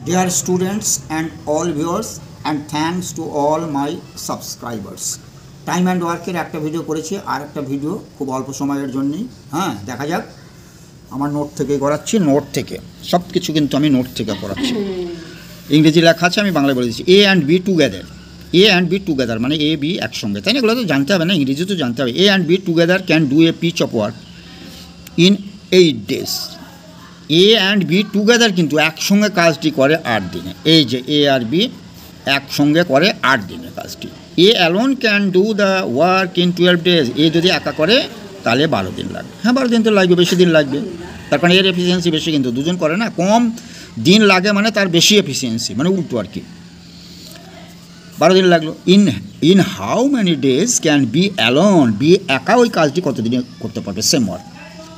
Dear students and all viewers, and thanks to all my subscribers. Time and ওয়ার্কের একটা video করেছি, আর একটা video খুব অল্প সময়ের জন্যই। হ্যাঁ, দেখা যাক। আমার নোট থেকে করাচ্ছি, নোট থেকে সব কিছু কিন্তু আমি নোট থেকে পড়াচ্ছি। ইংরেজি লেখা আছে, আমি বাংলায় বলে দিচ্ছি। A and B together, A and B together মানে এ বি একসঙ্গে, তাই না? এগুলো তো জানতে হবে না, ইংরেজি তো জানতে হবে। A and B together can do a piece of work in 8 days। A and B together কিন্তু একসঙ্গে কাজটি করে 8 দিনে। এই যে এ আর বি একসঙ্গে করে 8 দিনে কাজটি। A alone can do the work in 12 days। A যদি একা করে তাহলে 12 দিন লাগবে। হ্যাঁ, 12 দিন তো লাগবে, বেশি দিন লাগবে, তার কারণ এর এফিসিয়েন্সি বেশি। কিন্তু দুজন করে না, কম দিন লাগে মানে তার বেশি এফিসিয়েন্সি, মানে উল্টো আর কি। 12 দিন লাগলো। In how many days can B alone, B একা ওই কাজটি কত দিনে করতে পারবে, সেম ওয়ার্ক।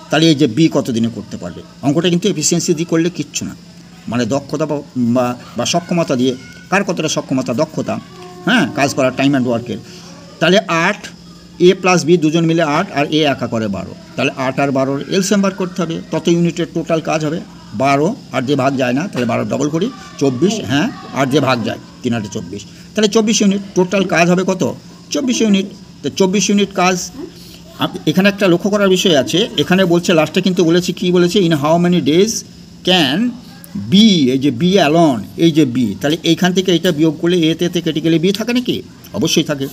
তাহলে এই যে বি কত দিনে করতে পারবে, অঙ্কটা কিন্তু এফিসিয়েন্সি দিয়ে করলে কিচ্ছু না, মানে দক্ষতা বা সক্ষমতা দিয়ে, কার কতটা সক্ষমতা, দক্ষতা, হ্যাঁ, কাজ করার, টাইম অ্যান্ড ওয়ার্কের। তাহলে 8, এ প্লাস বি দুজন মিলে 8, আর এ একা করে 12। তাহলে 8 আর 12 এলসিএম বার করতে হবে, তত ইউনিটের টোটাল কাজ হবে। 12 আর যে ভাগ যায় না, তাহলে 12 ডবল করি 24, হ্যাঁ, আর যে ভাগ যায় 3 8 24, তাহলে 24 ইউনিট টোটাল কাজ হবে। কত? 24 ইউনিট। তো 24 ইউনিট কাজ। এখানে একটা লক্ষ্য করার বিষয় আছে, এখানে বলছে লাস্টে কিন্তু বলেছি, কি বলেছে, in how many days can B, এই যে বি অ্যালন, এই যে বি, তাহলে এইখান থেকে এটা বিয়োগ করলে এতে কেটে গেলে বি থাকে নাকি? অবশ্যই থাকে।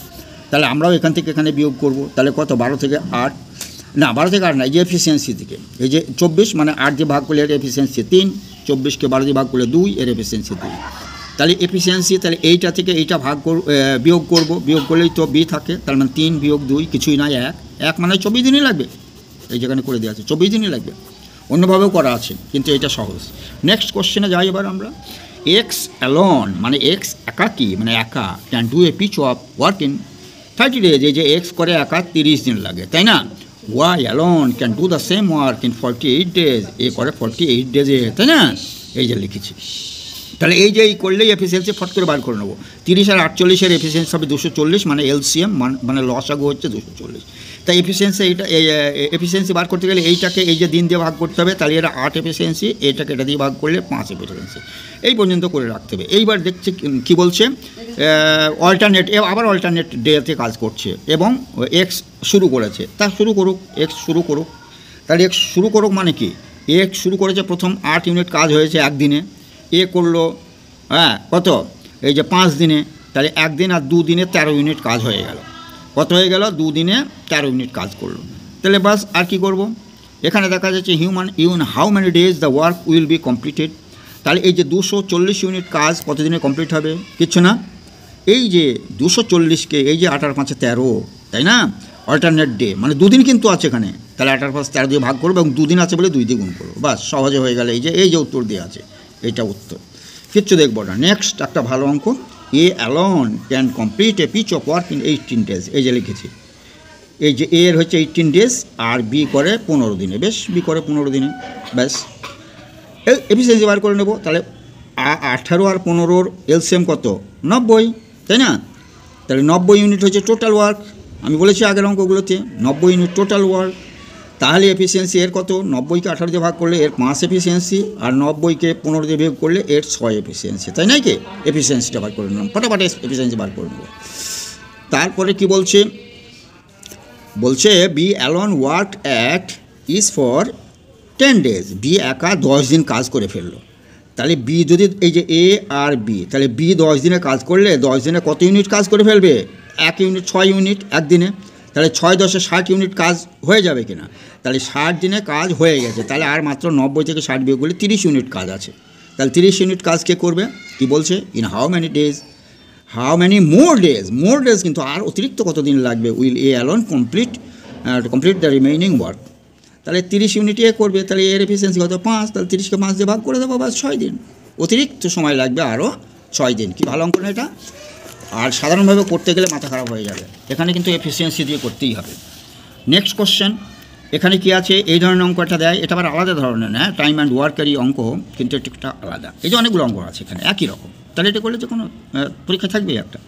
তাহলে আমরাও এখান থেকে এখানে বিয়োগ করব, তাহলে কত? 12 থেকে 8, না 12 থেকে 8 না, এই যে এফিসিয়েন্সি থেকে, এই যে 24 মানে 8 দিয়ে ভাগ করলে এর এফিসিয়েন্সি 3, 24কে 12 দিয়ে ভাগ করলে 2, এর এফিসিয়েন্সি 2। তাহলে এফিসিয়েন্সি, তাহলে এইটা থেকে এইটা বিয়োগ করব, বিয়োগ করলেই তো বি থাকে, তার মানে 3 বিয়োগ 2 কিছুই না, 1 মানে 24 দিনই লাগবে। এই যেখানে করে দেওয়া আছে 24 দিনই লাগবে। অন্যভাবেও করা আছে, কিন্তু এটা সহজ। নেক্সট কোশ্চেনে যাই এবার আমরা। এক্স অ্যালন মানে এক্স একাকী, মানে একা, can do a piece of work in 30 days। এই যে এক্স করে একা 30 দিন লাগে, তাই না? Y alone can do the same work in 48 days। এ করে 48 ডেজে, তাই না? এই যে লিখেছি। তাহলে এই যে এই করলেই এফিসিয়েন্সি ফট করে বার করে নেবো। 30 আর 48-এর এফিসিয়েন্সি হবে 240, মানে এলসিএম, মানে লসাগু হচ্ছে 240। তাই এফিসিয়েন্সি, এইটা এফিসিয়েন্সি বার করতে গেলে এইটাকে এই যে দিন দিয়ে ভাগ করতে হবে, তাহলে এরা 8 এফিসিয়েন্সি, এটাকে এটা দিয়ে ভাগ করলে 5 এফিসিয়েন্সি, এই পর্যন্ত করে রাখতে হবে। এইবার দেখছি কী বলছে, অল্টারনেট, আবার অল্টারনেট ডেতে কাজ করছে, এবং এক্স শুরু করেছে, তা শুরু করুক, এক্স শুরু করুক। তাহলে এক্স শুরু করুক মানে কি, এক্স শুরু করেছে, প্রথম 8 ইউনিট কাজ হয়েছে একদিনে, এ করলো, হ্যাঁ, কত? এই যে 5 দিনে, তাহলে 1 দিন আর 2 দিনে 13 ইউনিট কাজ হয়ে গেল। কত হয়ে গেল? 2 দিনে 13 ইউনিট কাজ করলো। তাহলে বাস, আর কি করব? এখানে দেখা যাচ্ছে in how many days the work will be completed. তাহলে এই যে 240 ইউনিট কাজ কত দিনে কমপ্লিট হবে? কিচ্ছু না। এই যে 240কে এই যে 8 আর 5 13, তাই না? অল্টারনেট ডে মানে 2 দিন কিন্তু আছে এখানে, তাহলে 8 আর 5 13 দিয়ে ভাগ করবো, এবং 2 দিন আছে বলে 2 দিয়ে গুণ করবো, বাস সহজে হয়ে গেল। এই যে উত্তর দিয়ে আছে, এইটা উত্তর, কিচ্ছু দেখবো না। নেক্সট একটা ভালো অঙ্ক, A alone can complete a piece of work in 18 days। এই যে লিখেছি, এই যে এর হচ্ছে 18 days, আর বি করে 15 দিনে। বেশ, বি করে 15 দিনে, ব্যাস। এফিসিয়েন্সি বার করে নেব। তাহলে 18 আর 15-র এলসিএম কত? 90, তাই না? তাহলে 90 ইউনিট হচ্ছে টোটাল ওয়ার্ক। আমি বলেছি আগের অঙ্কগুলোতে 90 ইউনিট টোটাল ওয়ার্ক। তাহলে এফিসিয়েন্সি এর কত? 90কে 18 দিয়ে ভাগ করলে এর 5 এফিসিয়েন্সি, আর 90কে 15 দিয়ে বিয়োগ করলে এর 6 এফিসিয়েন্সি, তাই নয় কি? এফিসিয়েন্সিটা বার করে নিলাম, ফটাফট এফিসিয়েন্সি বার করে নেব। তারপরে কি বলছে, B alone work at is for 10 days। B একা 10 দিন কাজ করে ফেললো। তাহলে বি যদি, এই যে এ আর বি, তাহলে বি 10 দিনে কাজ করলে 10 দিনে কত ইউনিট কাজ করে ফেলবে? 1 ইউনিট, 6 ইউনিট একদিনে। তাহলে 6 10 60 ইউনিট কাজ হয়ে যাবে কিনা? তাহলে 60 দিনে কাজ হয়ে গেছে, তাহলে আর মাত্র 90 থেকে 60 বিয়োগ করলে 30 ইউনিট কাজ আছে। তাহলে 30 ইউনিট কাজ কে করবে? কি বলছে, in how many days, how many more days, কিন্তু আর অতিরিক্ত কত দিন লাগবে? Will A alone complete the remaining work. তাহলে 30 ইউনিট এ করবে, তাহলে এর এফিসিয়েন্সি কত? 5। তাহলে 30কে 5 দিয়ে ভাগ করে দেবো, বাস 6 দিন। অতিরিক্ত সময় লাগবে আরও 6 দিন। কি ভালো অঙ্ক না এটা? আর সাধারণভাবে করতে গেলে মাথা খারাপ হয়ে যাবে, এখানে কিন্তু এফিসিয়েন্সি দিয়ে করতেই হবে। নেক্সট কোশ্চেন, এখানে কি আছে? এই ধরনের অঙ্কটা দেয়, এটা আবার আলাদা ধরনের, হ্যাঁ, টাইম অ্যান্ড ওয়ার্কেরই অঙ্ক, কিন্তু এটা আলাদা। এই যে অনেকগুলো অঙ্ক আছে এখানে একই রকম, তাহলে এটা করলে যে কোনো পরীক্ষা থাকবেই একটা।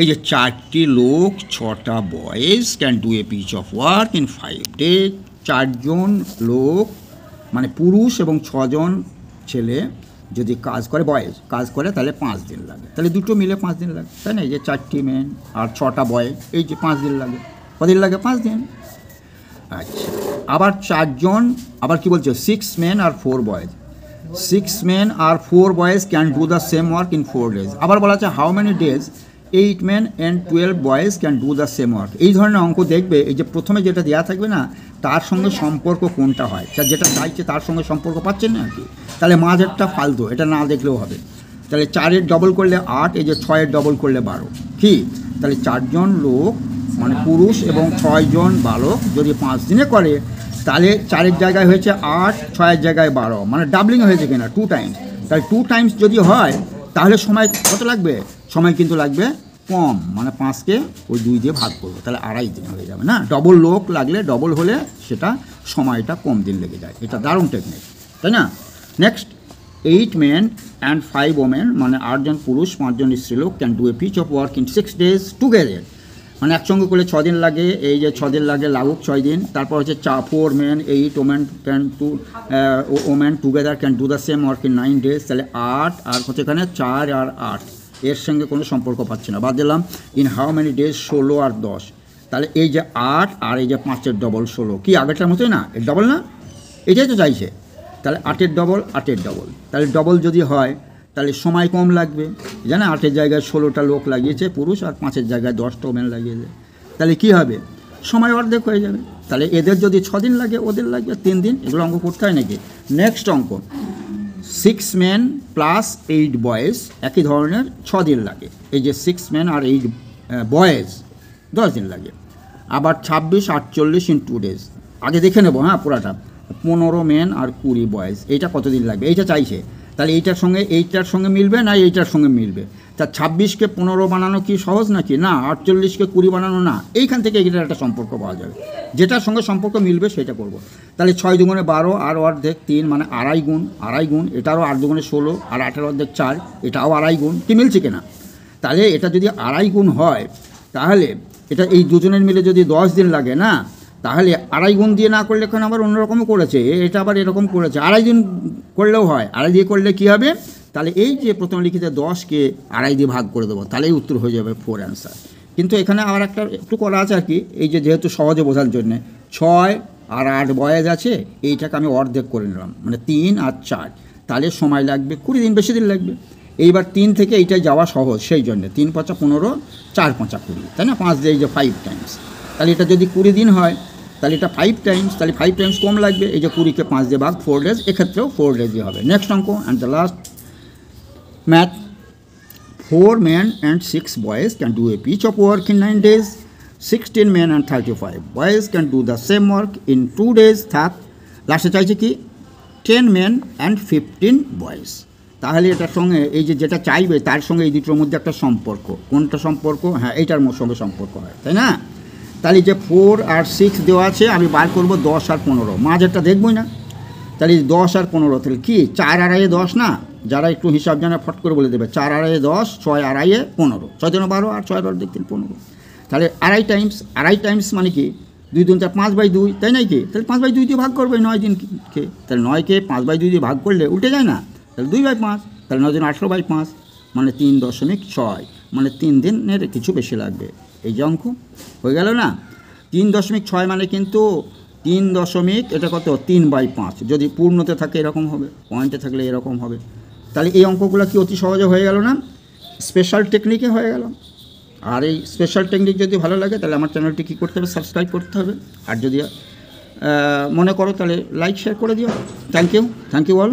এই যে 4টি লোক 6টা boys can do a piece of work in 5 days। 4 জন লোক মানে পুরুষ এবং 6 জন ছেলে যদি কাজ করে বয়েজ কাজ করে তাহলে 5 দিন লাগে, তাহলে দুটো মিলে 5 দিন লাগে, তাই না? এই যে 4টি মেন আর 6টা বয়, এই যে 5 দিন লাগে। কদিন লাগে? 5 দিন। আচ্ছা, আবার 4 জন, আবার কি বলছে? 6 men আর 4 boys, 6 men আর 4 boys can do the same work in 4 days। আবার বলা আছে how many days 8 men and 12 boys can do the same work. এই ধরনের অঙ্ক দেখবে, এই যে প্রথমে যেটা দেওয়া থাকবে না, তার সঙ্গে সম্পর্ক কোনটা হয়, যেটা চাইছে তার সঙ্গে সম্পর্ক পাচ্ছেন না আর কি, তাহলে মাঝেরটা ফালতু, এটা না দেখলেও হবে। তাহলে 4-এর ডবল করলে 8, এই যে 6-এর ডবল করলে 12, কি? তাহলে 4 জন লোক মানে পুরুষ এবং 6 জন বালক যদি 5 দিনে করে, তাহলে 4-এর জায়গায় হয়েছে 8, 6-এর জায়গায় 12, মানে ডাবলিং হয়েছে কিনা 2 টাইমস। তাহলে 2 টাইমস যদি হয় তাহলে সময় কত লাগবে? সময় কিন্তু লাগবে কম, মানে 5কে ওই 2 দিয়ে ভাগ করবো, তাহলে 2.5 দিন হয়ে যাবে না? ডবল লোক লাগলে, ডবল হলে সেটা সময়টা কম দিন লেগে যায়। এটা দারুণ টেকনিক, তাই না? নেক্সট, 8 men and 5 women, মানে 8 জন পুরুষ 5 জন স্ত্রীলোক can do a piece of work in 6 days together, মানে একসঙ্গে করলে 6 দিন লাগে। এই যে 6 দিন লাগে, লাগুক 6 দিন। তারপর হচ্ছে 4 men 8 women can two women together can do the same work in 9 days, তাহলে 8 আর হচ্ছে এখানে 4 আর 8, এর সঙ্গে কোনো সম্পর্ক পাচ্ছে না, বাদ দিলাম। ইন হাউ মেনি ডেজ 16 আর 10, তাহলে এই যে 8 আর এই যে 5-এর ডবল 16, কি আগেরটার মতোই না? এর ডবল না? এটাই তো চাইছে। তাহলে 8-এর ডবল 8-এর ডবল, তাহলে ডবল যদি হয় তাহলে সময় কম লাগবে, জানা? 8-এর জায়গায় 16টা লোক লাগিয়েছে পুরুষ, আর 5-এর জায়গায় 10টা ওমেন লাগিয়েছে, তাহলে কি হবে? সময় অর্ধেক হয়ে যাবে। তাহলে এদের যদি 6 দিন লাগে, ওদের লাগবে 3 দিন। এগুলো অঙ্ক করতে হয় নাকি? নেক্সট অঙ্ক, 6 men প্লাস 8 boys, একই ধরনের, 6 দিন লাগে। এই যে 6 men আর 8 boys 10 দিন লাগে। আবার 26, 48 ইন 2 days, আগে দেখে নেবো, হ্যাঁ পুরাটা। 15 men আর 20 boys, এইটা কতদিন লাগবে? এইটা চাইছে, তাহলে এইটার সঙ্গে মিলবে না এইটার সঙ্গে মিলবে? তা 26কে 15 বানানো কি সহজ নাকি? না। 48কে 20 বানানো না। এইখান থেকে এটার একটা সম্পর্ক পাওয়া যাবে, যেটার সঙ্গে সম্পর্ক মিলবে সেটা করব। তাহলে 6 দুগুণে 12 আর অর্ধেক 3, মানে 2.5 গুণ, এটারও 8 দুগুণে 16 আর 8-এর অর্ধেক 4, এটাও 2.5 গুণ, কি মিলছে কিনা? তাহলে এটা যদি 2.5 গুণ হয়, তাহলে এটা এই দুজনের মিলে যদি 10 দিন লাগে না, তাহলে 2.5 গুণ দিয়ে না করলে এখন আবার অন্যরকমও করেছে, এটা আবার এরকম করেছে। 2.5 দিন করলেও হয়, 2.5 দিয়ে করলে কী হবে? তাহলে এই যে প্রথম লিখিতে 10কে 2.5 দিয়ে ভাগ করে দেবো, তাহলেই উত্তর হয়ে যাবে 4 অ্যান্সার। কিন্তু এখানে আবার একটু করা আছে আর কি, এই যে যেহেতু সহজে বোঝার জন্যে 6 আর 8 বয়েজ আছে, এইটাকে আমি অর্ধেক করে নিলাম, মানে 3 আর 4, তাহলে সময় লাগবে 20 দিন, বেশি দিন লাগবে। এইবার 3 থেকে এইটাই যাওয়া সহজ, সেই জন্যে 3 × 5 = 15, 4 × 5 = 20, তাই না? 5 দিয়ে এই যে 5 টাইমস, তাহলে এটা যদি 20 দিন হয় তাহলে এটা 5 টাইমস, তাহলে 5 টাইমস কম লাগবে। এই যে 20কে 5 দিয়ে ভাগ, 4 days, এক্ষেত্রেও 4 days হবে। নেক্সট অঙ্ক and the last math, 4 men and 6 boys can do a piece of work in 9 days, 16 men and 35 boys can do the same work in 2 days। লাস্টে চাইছে কি? 10 men and 15 boys। তাহলে এটার সঙ্গে এই যে যেটা চাইবে তার সঙ্গে এই দুটোর মধ্যে একটা সম্পর্ক, কোনটা সম্পর্ক? হ্যাঁ, এইটার সঙ্গে সম্পর্ক হয়, তাই না? তাহলে যে 4 আর 6 দেওয়া আছে, আমি বার করবো 10 আর 15, মাঝেরটা দেখবই না। তাহলে 10 আর 15, তাহলে কি 4 আর 10 না? যারা একটু হিসাব জানে ফট করে বলে দেবে, 4 আর 10, 6 আর 15, 6 × 12 আর 6 আর 2 15, তাহলে 2.5 টাইমস মানে কি? 2 × 2 = 5/2, তাই নাই কি? তাহলে 5/2 দিয়ে ভাগ করবে 9 দিনকে, তাহলে 9কে 5/2 দিয়ে ভাগ করলে উল্টে যায় না? তাহলে 2/5, তাহলে 9 দিন 18/5, মানে 3.6, মানে 3 দিনের কিছু বেশি লাগবে। এই যে অঙ্ক হয়ে গেল না? 3.6 মানে কিন্তু 3 এটা কত? 3/5, যদি পূর্ণতে থাকে এরকম হবে, পয়েন্টে থাকলে এরকম হবে। তাহলে এই অঙ্কগুলো কি অতি সহজে হয়ে গেল না? স্পেশাল টেকনিকে হয়ে গেল। আর এই স্পেশাল টেকনিক যদি ভালো লাগে তাহলে আমার চ্যানেলটি কী করতে হবে? সাবস্ক্রাইব করতে হবে। আর যদি মনে করো তাহলে লাইক শেয়ার করে দিও। Thank you all.